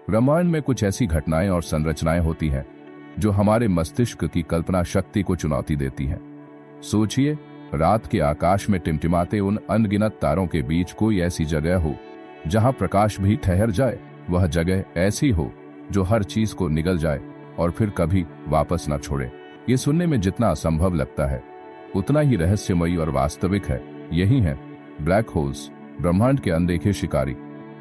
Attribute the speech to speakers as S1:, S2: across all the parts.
S1: ब्रह्मांड में कुछ ऐसी घटनाएं और संरचनाएं होती हैं जो हमारे मस्तिष्क की कल्पना शक्ति को चुनौती देती हैं। सोचिए, रात के आकाश में टिमटिमाते उन अनगिनत तारों के बीच कोई ऐसी जगह हो जहां प्रकाश भी ठहर जाए। वह जगह ऐसी हो जो हर चीज को निगल जाए और फिर कभी वापस न छोड़े। ये सुनने में जितना असंभव लगता है उतना ही रहस्यमयी और वास्तविक है। यही है ब्लैक होल्स, ब्रह्मांड के अनदेखे शिकारी।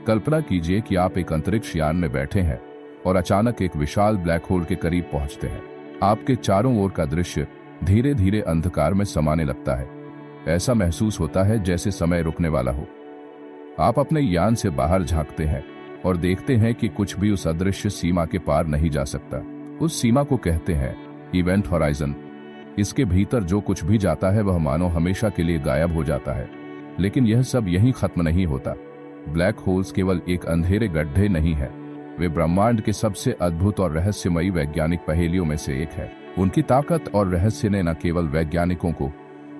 S1: कल्पना कीजिए कि आप एक अंतरिक्ष यान में बैठे हैं और अचानक एक विशाल ब्लैक होल के करीब पहुंचते हैं। आपके चारों ओर का दृश्य धीरे धीरे अंधकार में समाने लगता है। ऐसा महसूस होता है जैसे समय रुकने वाला हो। आप अपने यान से बाहर झांकते हैं और देखते हैं कि कुछ भी उस अदृश्य सीमा के पार नहीं जा सकता। उस सीमा को कहते हैं इवेंट हॉराइजन। इसके भीतर जो कुछ भी जाता है वह मानो हमेशा के लिए गायब हो जाता है। लेकिन यह सब यहीं खत्म नहीं होता। ब्लैक होल्स केवल एक अंधेरे गड्ढे नहीं है, वे ब्रह्मांड के सबसे अद्भुत और रहस्यमयी वैज्ञानिक पहेलियों में से एक है। उनकी ताकत और रहस्य ने न केवल वैज्ञानिकों को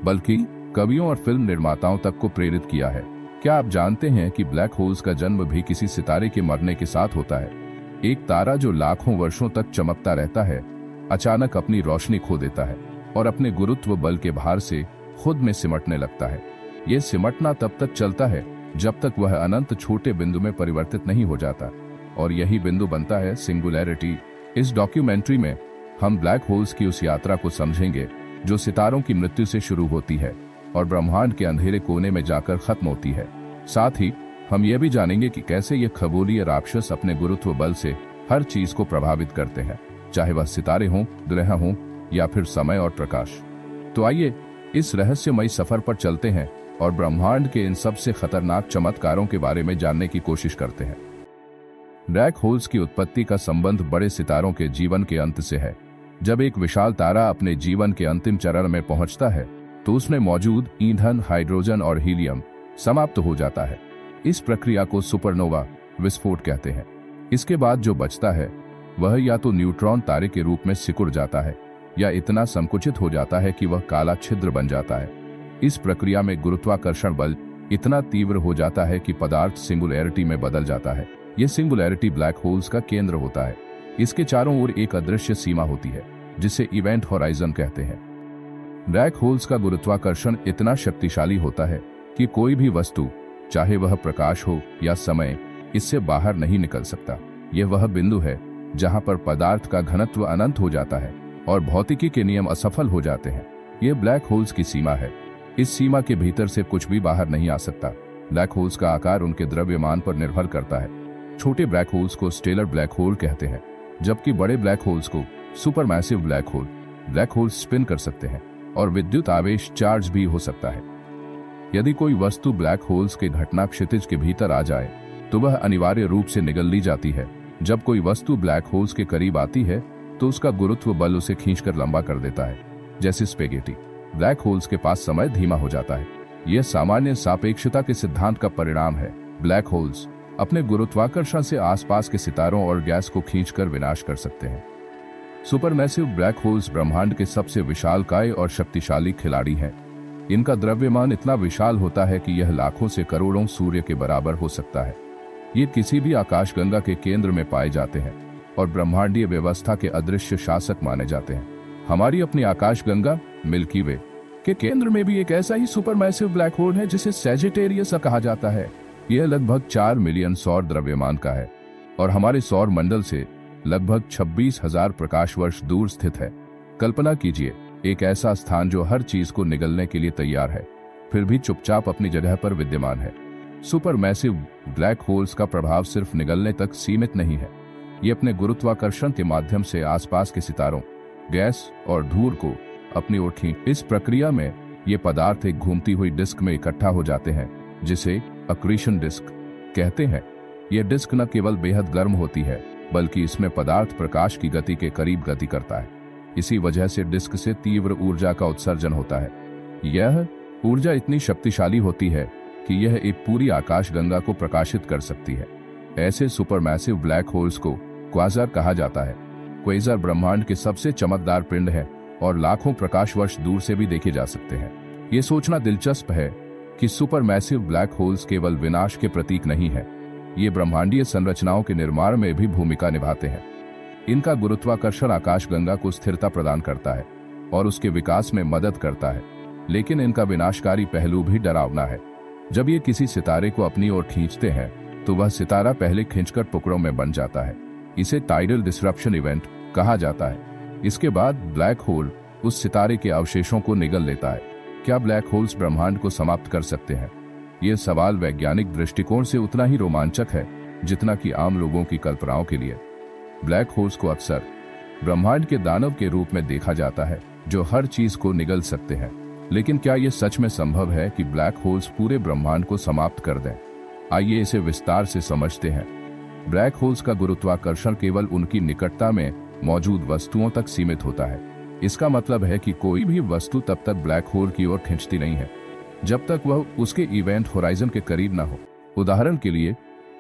S1: बल्कि कवियों और फिल्म निर्माताओं तक को प्रेरित किया है। क्या आप जानते हैं कि ब्लैक होल्स का जन्म भी किसी सितारे के मरने के साथ होता है? एक तारा जो लाखों वर्षों तक चमकता रहता है अचानक अपनी रोशनी खो देता है और अपने गुरुत्व बल के भार से खुद में सिमटने लगता है। ये सिमटना तब तक चलता है जब तक वह अनंत छोटे बिंदु में परिवर्तित नहीं हो जाता, और यही बिंदु बनता है सिंगुलैरिटी। इस डॉक्यूमेंट्री में हम ब्लैक होल्स की उस यात्रा को समझेंगे जो सितारों की मृत्यु से शुरू होती है और ब्रह्मांड के अंधेरे कोने में जाकर खत्म होती है। साथ ही हम यह भी जानेंगे कि कैसे ये खगोलीय राक्षस अपने गुरुत्व बल से हर चीज को प्रभावित करते हैं, चाहे वह सितारे हों, ग्रह हों या फिर समय और प्रकाश। तो आइए इस रहस्यमयी सफर पर चलते हैं और ब्रह्मांड के इन सबसे खतरनाक चमत्कारों के बारे में जानने की कोशिश करते हैं। ब्लैक होल्स की उत्पत्ति का संबंध बड़े सितारों के जीवन के अंत से है। जब एक विशाल तारा अपने जीवन के अंतिम चरण में पहुंचता है तो उसमें मौजूद ईंधन, हाइड्रोजन और हीलियम समाप्त हो जाता है। इस प्रक्रिया को सुपरनोवा विस्फोट कहते हैं। इसके बाद जो बचता है वह या तो न्यूट्रॉन तारे के रूप में सिकुड़ जाता है या इतना संकुचित हो जाता है कि वह काला छिद्र बन जाता है। इस प्रक्रिया में गुरुत्वाकर्षण बल इतना तीव्र हो जाता है कि पदार्थ सिंगुलैरिटी में बदल जाता है। यह सिंगुलैरिटी ब्लैक होल्स का केंद्र होता है। इसके चारों ओर एक अदृश्य सीमा होती है जिसे इवेंट हॉराइजन कहते हैं। ब्लैक होल्स का गुरुत्वाकर्षण इतना शक्तिशाली होता है कि कोई भी वस्तु, चाहे वह प्रकाश हो या समय, इससे बाहर नहीं निकल सकता। यह वह बिंदु है जहां पर पदार्थ का घनत्व अनंत हो जाता है और भौतिकी के नियम असफल हो जाते हैं। यह ब्लैक होल्स की सीमा है। इस सीमा के भीतर से कुछ भी बाहर नहीं आ सकता। ब्लैक होल्स का आकार उनके द्रव्यमान पर निर्भर करता है। छोटे ब्लैक होल्स को स्टेलर ब्लैक होल कहते हैं, जबकि बड़े ब्लैक होल्स को supermassive black hole. Black holes spin कर सकते हैं और विद्युत आवेश चार्ज भी हो सकता है। यदि कोई वस्तु ब्लैक होल्स के घटना क्षितिज के भीतर आ जाए तो वह अनिवार्य रूप से निगल ली जाती है। जब कोई वस्तु ब्लैक होल्स के करीब आती है तो उसका गुरुत्व बल उसे खींचकर लंबा कर देता है, जैसे स्पेगेटी। ब्लैक होल्स के पास समय धीमा हो जाता है। यह सामान्य सापेक्षता के सिद्धांत का परिणाम है। ब्लैक होल्स अपने गुरुत्वाकर्षण से आसपास के सितारों और गैस को खींचकर विनाश कर सकते हैं। सुपरमैसिव ब्लैक होल्स ब्रह्मांड के सबसे विशालकाय और शक्तिशाली खिलाड़ी हैं। इनका द्रव्यमान इतना विशाल होता है कि यह लाखों से करोड़ों सूर्य के बराबर हो सकता है। ये किसी भी आकाशगंगा के केंद्र में पाए जाते हैं और ब्रह्मांडीय व्यवस्था के अदृश्य शासक माने जाते हैं। हमारी अपनी आकाशगंगा मिल्की वे के केंद्र में भी एक ऐसा ही सुपरमैसिव ब्लैक होल है जिसे सैजिटेरियस कहा जाता है। यह लगभग 4 मिलियन सौर द्रव्यमान का है और हमारे सौर मंडल से लगभग 26,000 प्रकाश वर्ष दूर स्थित है। कल्पना कीजिए, एक ऐसा स्थान जो हर चीज को निगलने के लिए तैयार है फिर भी चुपचाप अपनी जगह पर विद्यमान है। सुपरमैसिव ब्लैक होल्स का प्रभाव सिर्फ निगलने तक सीमित नहीं है। ये अपने गुरुत्वाकर्षण के माध्यम से आसपास के सितारों, गैस और धूल को अपनी ओर खींच। इस प्रक्रिया में ये पदार्थ एक घूमती हुई डिस्क में इकट्ठा हो जाते हैं जिसे अक्रीशन डिस्क कहते हैं। यह डिस्क न केवल बेहद गर्म होती है बल्कि इसमें पदार्थ प्रकाश की गति के करीब गति करता है। इसी वजह से डिस्क से तीव्र ऊर्जा का उत्सर्जन होता है। यह ऊर्जा इतनी शक्तिशाली होती है कि यह एक पूरी आकाशगंगा को प्रकाशित कर सकती है। ऐसे सुपरमैसिव ब्लैक होल्स को क्वाज़ार कहा जाता है। क्वाज़ार ब्रह्मांड के सबसे चमकदार पिंड है और लाखों प्रकाश वर्ष दूर से भी देखे जा सकते हैं। ये सोचना दिलचस्प है कि सुपरमैसिव ब्लैक होल्स केवल विनाश के प्रतीक नहीं है, ये ब्रह्मांडीय संरचनाओं के निर्माण में भी भूमिका निभाते हैं। इनका गुरुत्वाकर्षण आकाशगंगा को स्थिरता प्रदान करता है और उसके विकास में मदद करता है, लेकिन इनका विनाशकारी पहलू भी डरावना है। जब ये किसी सितारे को अपनी ओर खींचते हैं तो वह सितारा पहले खिंचकर टुकड़ों में बन जाता है। इसे टाइडल डिसरप्शन इवेंट कहा जाता है। इसके बाद ब्लैक होल उस सितारे के अवशेषों को निगल लेता है। क्या ब्लैक होल्स ब्रह्मांड को समाप्त कर सकते हैं? यह सवाल वैज्ञानिक दृष्टिकोण से उतना ही रोमांचक है जितना कि आम लोगों की कल्पनाओं के लिए। ब्लैक होल्स को अक्सर ब्रह्मांड के दानव के रूप में देखा जाता है जो हर चीज को निगल सकते हैं। लेकिन क्या यह सच में संभव है कि ब्लैक होल्स पूरे ब्रह्मांड को समाप्त कर दें? आइए इसे विस्तार से समझते हैं। ब्लैक होल्स का गुरुत्वाकर्षण केवल उनकी निकटता में मौजूद वस्तुओं तक सीमित होता है। इसका मतलब है कि कोई भी वस्तु तब तक ब्लैक होल की ओर खींचती नहीं है जब तक वह उसके इवेंट होराइजन के करीब न हो। उदाहरण के लिए,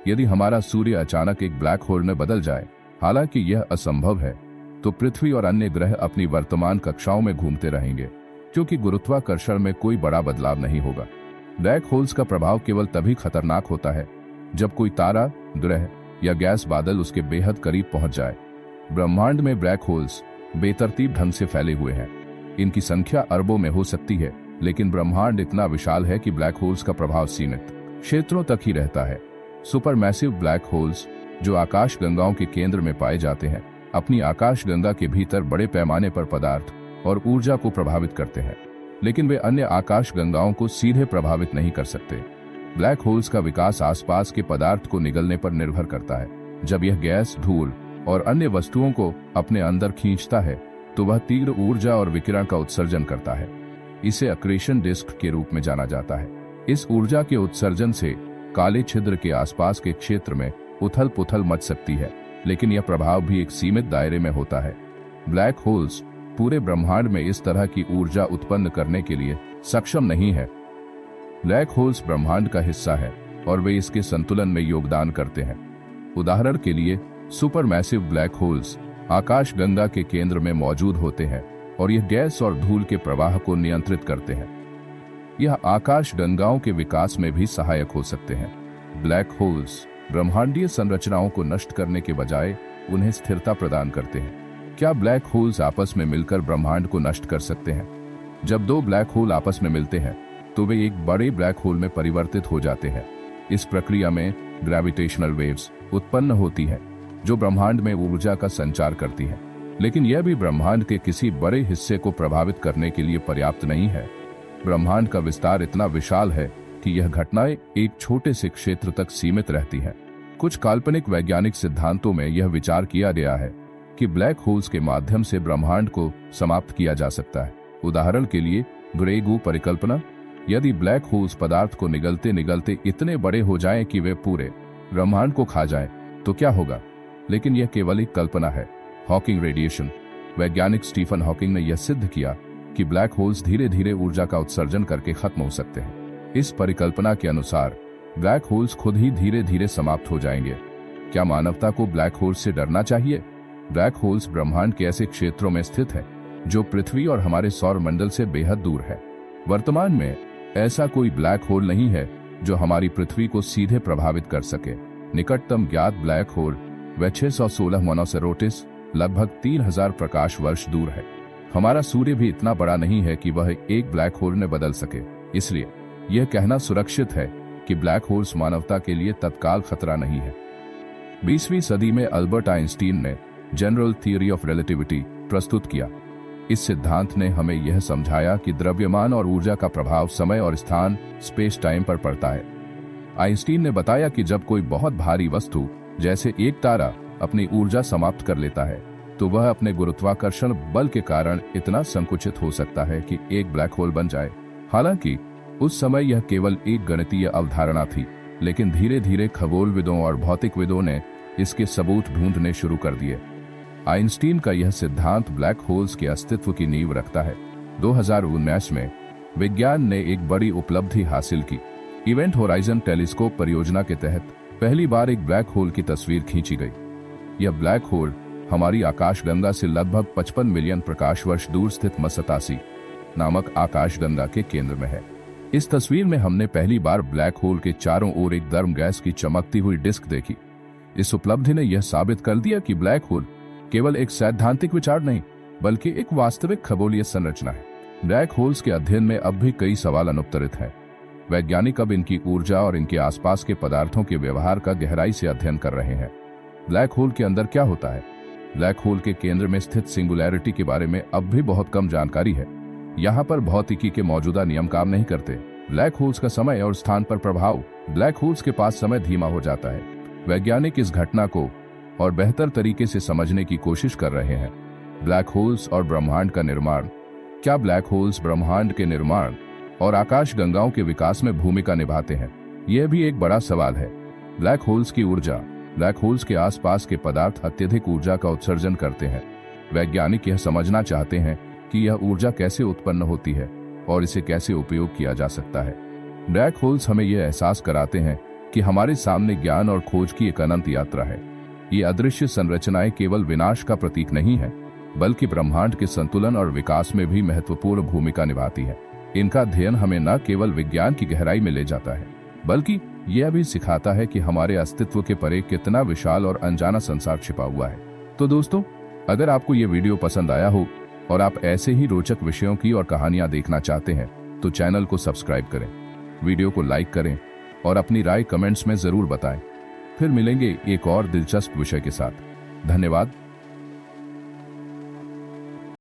S1: यदि हमारा सूर्य अचानक एक ब्लैक होल में बदल जाए, हालांकि यह असंभव है, तो पृथ्वी और अन्य ग्रह अपनी वर्तमान कक्षाओं में घूमते रहेंगे क्योंकि गुरुत्वाकर्षण में कोई बड़ा बदलाव नहीं होगा। ब्लैक होल्स का प्रभाव केवल तभी खतरनाक होता है जब कोई तारा, ग्रह या गैस बादल उसके बेहद करीब पहुंच जाए। ब्रह्मांड में ब्लैक होल्स बेतरतीब ढंग से फैले हुए हैं। इनकी संख्या अरबों में हो सकती है, लेकिन ब्रह्मांड इतना विशाल है कि ब्लैक होल्स का प्रभाव सीमित क्षेत्रों तक ही रहता है। सुपरमैसिव ब्लैक होल्स, जो आकाशगंगाओं के केंद्र में पाए जाते हैं, अपनी आकाशगंगा के भीतर बड़े पैमाने पर पदार्थ और ऊर्जा को प्रभावित करते हैं, लेकिन वे अन्य आकाशगंगाओं को सीधे प्रभावित नहीं कर सकते। ब्लैक होल्स का विकास आसपास के पदार्थ को निगलने पर निर्भर करता है। जब यह गैस, धूल और अन्य वस्तुओं को अपने अंदर खींचता है तो वह तीव्र ऊर्जा और विकिरण का उत्सर्जन करता है। इसे अक्रेशन डिस्क के रूप में जाना जाता है। इस ऊर्जा के उत्सर्जन से काले छिद्र के आसपास के क्षेत्र में उथल पुथल मच सकती है, लेकिन यह प्रभाव भी एक सीमित दायरे में होता है। ब्लैक होल्स पूरे ब्रह्मांड में इस तरह की ऊर्जा उत्पन्न करने के लिए सक्षम नहीं है। ब्लैक होल्स ब्रह्मांड का हिस्सा है और वे इसके संतुलन में योगदान करते हैं। उदाहरण के लिए, सुपरमैसिव ब्लैक होल्स आकाशगंगा के केंद्र में मौजूद होते हैं और यह गैस और धूल के प्रवाह को नियंत्रित करते हैं। यह आकाशगंगाओं के विकास में भी सहायक हो सकते हैं। ब्लैक होल्स ब्रह्मांडीय संरचनाओं को नष्ट करने के बजाय उन्हें स्थिरता प्रदान करते हैं। क्या ब्लैक होल्स आपस में मिलकर ब्रह्मांड को नष्ट कर सकते हैं? जब दो ब्लैक होल आपस में मिलते हैं तो वे एक बड़े ब्लैक होल में परिवर्तित हो जाते हैं। इस प्रक्रिया में ग्रेविटेशनल वेव्स उत्पन्न होती है जो ब्रह्मांड में ऊर्जा का संचार करती है, लेकिन यह भी ब्रह्मांड के किसी बड़े हिस्से को प्रभावित करने के लिए पर्याप्त नहीं है। ब्रह्मांड का विस्तार इतना विशाल है कि यह घटनाएं एक छोटे से क्षेत्र तक सीमित रहती हैं। कुछ काल्पनिक वैज्ञानिक सिद्धांतों में यह विचार किया गया है कि ब्लैक होल्स के माध्यम से ब्रह्मांड को समाप्त किया जा सकता है। उदाहरण के लिए, ग्रे गू परिकल्पना। यदि ब्लैक होल्स पदार्थ को निगलते निगलते इतने बड़े हो जाएं कि वे पूरे ब्रह्मांड को खा जाएं, तो क्या होगा? लेकिन यह केवल एक कल्पना है। Hawking radiation. वैज्ञानिक स्टीफन हॉकिंग ने यह सिद्ध किया कि ब्लैक होल्स धीरे धीरे ऊर्जा का उत्सर्जन करके खत्म हो सकते हैं। इस परिकल्पना के अनुसार ब्लैक होल्स खुद ही धीरे धीरे समाप्त हो जाएंगे। क्या मानवता को ब्लैक होल्स से डरना चाहिए? ब्लैक होल्स ब्रह्मांड के ऐसे क्षेत्रों में स्थित है जो पृथ्वी और हमारे सौर मंडल से बेहद दूर है। वर्तमान में ऐसा कोई ब्लैक होल नहीं है जो हमारी पृथ्वी को सीधे प्रभावित कर सके। निकटतम ज्ञात ब्लैक होल वह 616 मोनोसेरोटिस लगभग 3000 प्रकाश वर्ष दूर है। हमारा सूर्य भी इतना बड़ा नहीं है कि वह एक ब्लैक होल में बदल सके, इसलिए यह कहना सुरक्षित है कि ब्लैक होल्स मानवता के लिए तत्काल खतरा नहीं है। 20वीं सदी में अल्बर्ट आइंस्टीन ने जनरल थ्योरी ऑफ रिलेटिविटी प्रस्तुत किया। इस सिद्धांत ने हमें यह समझाया कि द्रव्यमान और ऊर्जा का प्रभाव समय और स्थान, स्पेस टाइम पर पड़ता है। आइंस्टीन ने बताया कि जब कोई बहुत भारी वस्तु जैसे एक तारा अपनी ऊर्जा समाप्त कर लेता है तो वह अपने गुरुत्वाकर्षण बल के कारण इतना संकुचित हो सकता है कि एक ब्लैक होल बन जाए। हालांकि उस समय यह केवल एक गणितीय अवधारणा थी, लेकिन धीरे धीरे खगोलविदों और भौतिकविदों ने इसके सबूत ढूंढने शुरू कर दिए। आइंस्टीन का यह सिद्धांत ब्लैक होल्स के अस्तित्व की नींव रखता है। 2019 में विज्ञान ने एक बड़ी उपलब्धि हासिल की। इवेंट होराइजन टेलीस्कोप परियोजना के तहत पहली बार एक ब्लैक होल की तस्वीर खींची गई। यह ब्लैक होल हमारी आकाशगंगा से लगभग 55 मिलियन प्रकाश वर्ष दूर स्थित मसतासी नामक आकाशगंगा के केंद्र में है। इस तस्वीर में हमने पहली बार ब्लैक होल के चारों ओर एक गर्म गैस की चमकती हुई डिस्क देखी। इस उपलब्धि ने यह साबित कर दिया कि ब्लैक होल केवल एक सैद्धांतिक विचार नहीं बल्कि एक वास्तविक खगोलीय संरचना है। ब्लैक होल्स के अध्ययन में अब भी कई सवाल अनुत्तरित हैं। वैज्ञानिक अब इनकी ऊर्जा और इनके आसपास के पदार्थों के व्यवहार का गहराई से अध्ययन कर रहे हैं। ब्लैक होल के अंदर क्या होता है? ब्लैक होल के केंद्र में स्थित सिंगुलैरिटी के बारे में अब भी बहुत कम जानकारी है। यहाँ पर भौतिकी के मौजूदा नियम काम नहीं करते। ब्लैक होल्स का समय और स्थान पर प्रभाव। ब्लैक होल्स के पास समय धीमा हो जाता है। वैज्ञानिक इस घटना को और बेहतर तरीके से समझने की कोशिश कर रहे हैं। ब्लैक होल्स और ब्रह्मांड का निर्माण। क्या ब्लैक होल्स ब्रह्मांड के निर्माण और आकाश गंगाओं के विकास में भूमिका निभाते हैं? यह भी एक बड़ा सवाल है। ब्लैक होल्स की ऊर्जा। ब्लैक होल्स के आसपास के पदार्थ अत्यधिक ऊर्जा का उत्सर्जन करते हैं। वैज्ञानिक यह समझना चाहते हैं कि यह ऊर्जा कैसे उत्पन्न होती है और इसे कैसे उपयोग किया जा सकता है। ब्लैक होल्स हमें यह एहसास कराते हैं कि हमारे सामने ज्ञान और खोज की एक अनंत यात्रा है। ये अदृश्य संरचनाएं केवल विनाश का प्रतीक नहीं है बल्कि ब्रह्मांड के संतुलन और विकास में भी महत्वपूर्ण भूमिका निभाती है। इनका अध्ययन हमें न केवल विज्ञान की गहराई में ले जाता है बल्कि यह भी सिखाता है कि हमारे अस्तित्व के परे कितना विशाल और अनजाना संसार छिपा हुआ है। तो दोस्तों, अगर आपको ये वीडियो पसंद आया हो और आप ऐसे ही रोचक विषयों की और कहानियां देखना चाहते हैं तो चैनल को सब्सक्राइब करें, वीडियो को लाइक करें और अपनी राय कमेंट्स में जरूर बताएं। फिर मिलेंगे एक और दिलचस्प विषय के साथ। धन्यवाद।